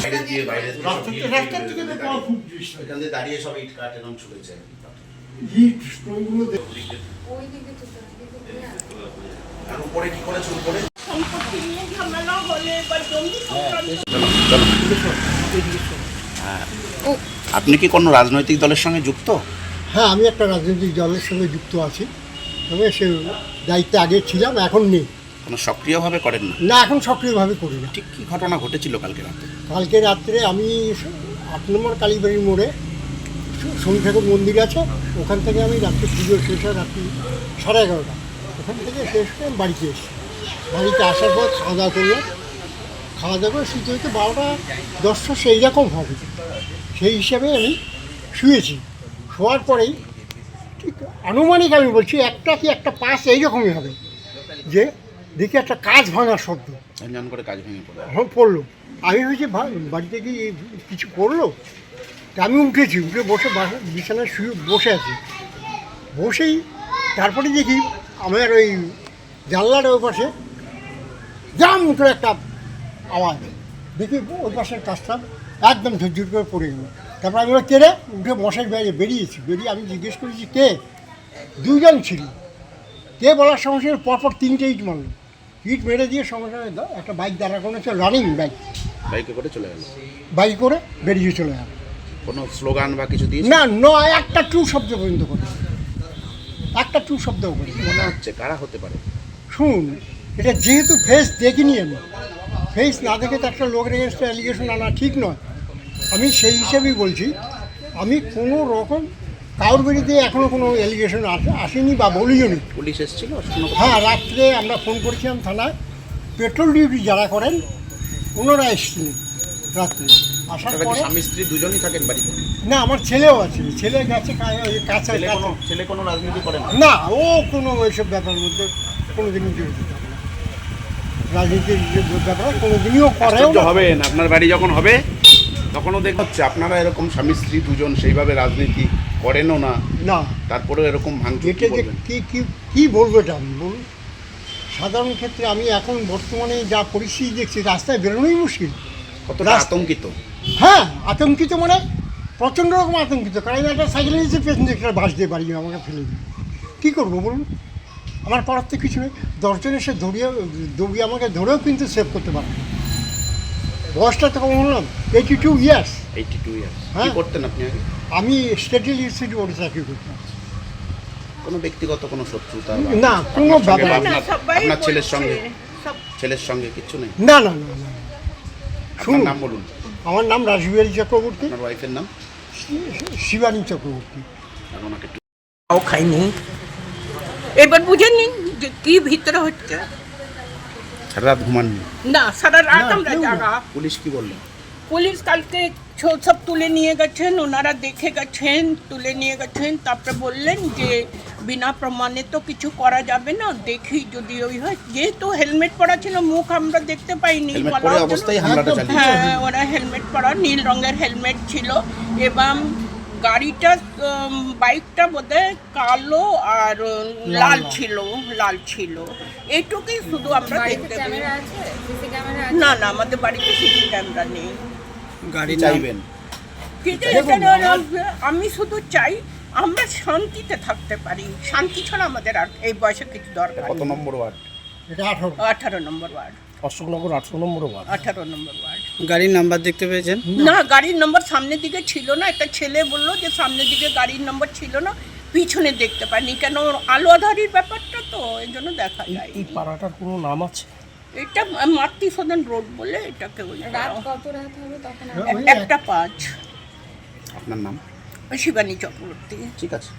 বাইরে দিয়ে বাইরে রাস্তার থেকে তো পাওয়া খুব চেষ্টা। এখান দিয়ে দাঁড়িয়ে সব ইট কাঠ এরকম ছুটেছে ইট স্টোনগুলো আর উপরে কি করেছে উপরে আপনি কি কোনো রাজনৈতিক দলের সঙ্গে যুক্ত? হ্যাঁ, আমি একটা রাজনৈতিক দলের সঙ্গে যুক্ত আছি, তবে সে দায়িত্বে আগে ছিলাম, এখন নেই। কোনো সক্রিয়ভাবে করেন না? না, এখন সক্রিয়ভাবে করি না। ঠিক কী ঘটনা ঘটেছিল কালকে রাতে? কালকে রাত্রে আমি ৮ নম্বর কালীবাড়ির মোড়ে শনি ঠাকুর মন্দির আছে, ওখান থেকে আমি রাত্রে পুজো শেষ হয় রাত্রি 11:30। ওখান থেকে শেষ করে আমি বাড়িতে এসেছি। বাড়িতে আসার পর খাওয়া দাওয়া করলাম, খাওয়া দাওয়া করে শুতে হয়তো 12:10 সেই রকম হবে। সেই হিসাবে আমি শুয়েছি। শোয়ার পরেই ঠিক আনুমানিক আমি বলছি একটা কি একটা পাশ এইরকমই হবে, যে দেখি একটা কাজ ভাঙার শব্দ ঝনঝন করে কাজ ভেঙে পড়ে। এখন পড়লো। আমি হয়েছি বাড়িতে কি কিছু করলো, তা আমি উঠেছি, উঠে বসে বিছানায় শুয়ে বসে আছি। বসেই তারপরে দেখি আমার ওই জানলার ওই পাশে জাম করে একটা আওয়াজ, দেখি ওই পাশের কাজটা একদম ঝুরঝুর করে পড়ে গেল। তারপর আমি ওরা কেড়ে উঠে মশার বাইরে বেরিয়েছি। বেরিয়ে আমি জিজ্ঞেস করেছি কে, 2 জন ছিল। কে বলার সঙ্গে সঙ্গে পরপর 3টে ইট মারলো। ইট মেরে দিয়ে সঙ্গে সঙ্গে একটা বাইক দাঁড়া কোনো হচ্ছে রানিং বাইক, বাইকে করে চলে গেল। বাইক করে বেরিয়ে চলে গেল। কোনো স্লোগান বা কিছু দিয়ে না, নয় একটা টু শব্দ পর্যন্ত করে, একটা টু শব্দও করে। মনে হচ্ছে কারা হতে পারে? শুন, এটা যেহেতু ফেস দেখিনি, আমি ফেস না দেখে তো একটা লোকের এগেনস্টে অ্যালিগেশন আনা ঠিক নয়। আমি সেই হিসেবেই বলছি, আমি কোনো রকম কারোর বিরুদ্ধে এখনও কোনো অ্যালিগেশন আসেনি বা বলিও নি। পুলিশ এসেছিল? হ্যাঁ, রাত্রে আমরা ফোন করেছিলাম থানায়, পেট্রোল ডিউটি যারা করেন ওনারা এসেছিলেন রাত্রে। আসার পরে স্বামী স্ত্রী দুজনই থাকেন বাড়িতে? না, আমার ছেলেও আছে, ছেলে গেছে কাছে। ছেলে কোনো রাজনীতি করে না? না, ও কোনো এইসব ব্যাপারের মধ্যে কোনো দিনই জড়িত থাকে না। রাজনীতির ব্যাপারে কোনো দিনও করেও না। হবে না। আপনার বাড়ি যখন হবে তখনও দেখ হচ্ছে আপনারা এরকম স্বামী স্ত্রী দুজন সেইভাবে রাজনীতি করেনও না, না, তারপরেও এরকম ভাঙচুর এটা যে কী বলবো এটা আমি বলুন। সাধারণ ক্ষেত্রে আমি এখন বর্তমানে যা পরিস্থিতি দেখছি, রাস্তায় বেরোনোই মুশকিল। কতটা আতঙ্কিত? হ্যাঁ, আতঙ্কিত মানে প্রচণ্ড রকম আতঙ্কিত। কারণ আমি একটা সাইকেলে নিচে পেছনে একটা বাস দিয়ে বাড়ি আমাকে ফেলে দিই, কী করবো বলুন? আমার করার তো কিছু নেই। 10 জন এসে দৌড়িয়ে আমাকে ধরেও কিন্তু সেভ করতে পারে না। বয়সটা তো কম বললাম, 82 ইয়ার্স। 82 ইয়ার্স। হ্যাঁ। কি করতেন আপনি আগে? আমি স্টেট ইউনিভার্সিটি বোর্ডে চাকরি করতাম। কোনো ব্যক্তিগত কোনো শত্রুতা না, কোনো ব্যাপার না। আপনার ছেলের সঙ্গে কিচ্ছু নেই? না না না না। শুনুন, নাম বলুন। আমার নাম রাজবিহারী চক্রবর্তী। আপনার ওয়াইফের নাম? শিবানী চক্রবর্তী। আর ওনাকে একটু খাইনি, এবার বুঝে নিন যে কি ভিতরে হচ্ছে। সারা রাত ঘুমাননি? না, সারা রাত না, আমরা কেউ না। জাগা। পুলিশ কি বললো? পুলিশ কালকে সব তুলে নিয়ে গেছেন, ওনারা দেখে গেছেন, তুলে নিয়ে গেছেন। তারপরে বললেন যে বিনা প্রমাণে তো কিছু করা যাবে না, দেখি যদি ওই হয়। যেহেতু হেলমেট পরা ছিল, মুখ আমরা দেখতে পাইনি। হেলমেট পরে অবস্থায় হামলাটা চালিয়েছে? হ্যাঁ, ওরা হেলমেট পরা, নীল রঙের হেলমেট ছিল। এবং গাড়িটা বাইকটা বোধহয় কালো আর লাল ছিল। এইটুকুই শুধু আমরা দেখতে পাই। না না, আমাদের বাড়িতে সিসি ক্যামেরা নেই। গাড়ি চাইবেন? কিন্তু আমি শুধু চাই আমরা শান্তিতে থাকতে পারি। শান্তি ছাড়া আমাদের আর এই বয়সে কিছু দরকার নেই। কত নম্বর ওয়ার্ড এটা 18 নম্বর ওয়ার্ড। অশোকনগর 18 নম্বর ওয়ার্ড। 18 নম্বর ওয়ার্ড। গাড়ির নাম্বার দেখতে পেয়েছেন? না, গাড়ির নম্বর সামনের দিকে ছিল না। একটা ছেলে বললো যে সামনের দিকে গাড়ির নম্বর ছিল না, পিছনে দেখতে পাইনি। কেন, আলো আধারির ব্যাপারটা তো, এই জন্য দেখা যায়। এই পাড়াটার কোনো নাম আছে? এটা মাতৃসদন রোড বলে এটাকে। রাত কত রাত হবে তখন? 1:05। আপনার নাম? শিবানী চক্রবর্তী। ঠিক আছে।